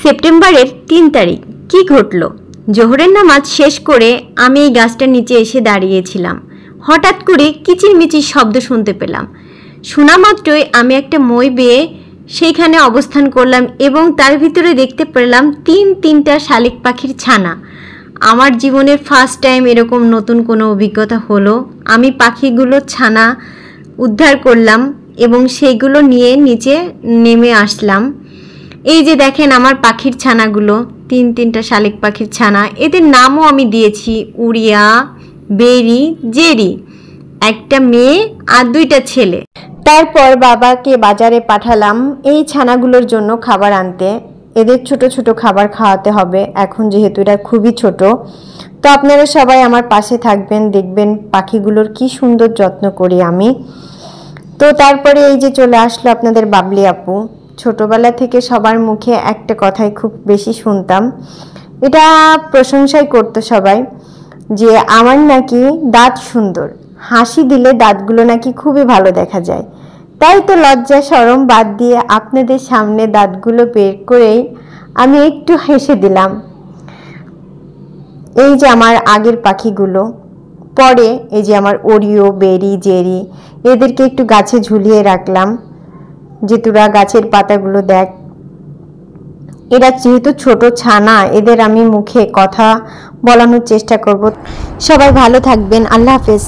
সেপ্টেম্বরের ৩ তারিখ কি ঘটল? জোহরের নামাজ শেষ করে আমি এই গাছটার নিচে এসে দাঁড়িয়েছিলাম। হঠাৎ করে কিচিরমিচির শব্দ শুনতে পেলাম। শোনা মাত্রই আমি একটা মই বেয়ে সেইখানে অবস্থান করলাম এবং তার ভিতরে দেখতে পেলাম তিনটা শালিক পাখির ছানা। আমার জীবনের ফার্স্ট টাইম এরকম নতুন কোনো অভিজ্ঞতা হলো। আমি পাখিগুলোর ছানা উদ্ধার করলাম এবং সেইগুলো নিয়ে নিচে নেমে আসলাম। এই যে দেখেন আমার পাখির ছানাগুলো, তিনটা শালিক পাখির ছানা। এদের নামও আমি দিয়েছি উড়িয়া, বেরি, জেরি। একটা মেয়ে আর 2টা ছেলে। তারপর বাবাকে বাজারে পাঠালাম এই ছানাগুলোর জন্য খাবার আনতে। এদের ছোট ছোট খাবার খাওয়াতে হবে এখন, যেহেতু এরা খুবই ছোট। তো আপনারা সবাই আমার পাশে থাকবেন, দেখবেন পাখিগুলোর কি সুন্দর যত্ন করি আমি। তো তারপরে এই যে চলে আসলো আপনাদের বাবলি আপু। ছোটবেলা থেকে সবার মুখে একটা কথাই খুব বেশি শুনতাম, এটা প্রশংসাই করতো সবাই, যে আমার নাকি দাঁত সুন্দর, হাসি দিলে দাঁতগুলো নাকি খুবই ভালো দেখা যায়। তাই তো লজ্জা শরম বাদ দিয়ে আপনাদের সামনে দাঁতগুলো বের করেই আমি একটু হেসে দিলাম। এই যে আমার আগের পাখিগুলো, পরে এই যে আমার ওরিও, বেরি, জেরি, এদেরকে একটু গাছে ঝুলিয়ে রাখলাম যে তোরা গাছের পাতাগুলো দেখ। এরা যেহেতু ছোট ছানা, এদের আমি মুখে কথা বলানোর চেষ্টা করব। সবাই ভালো থাকবেন, আল্লাহ হাফেজ।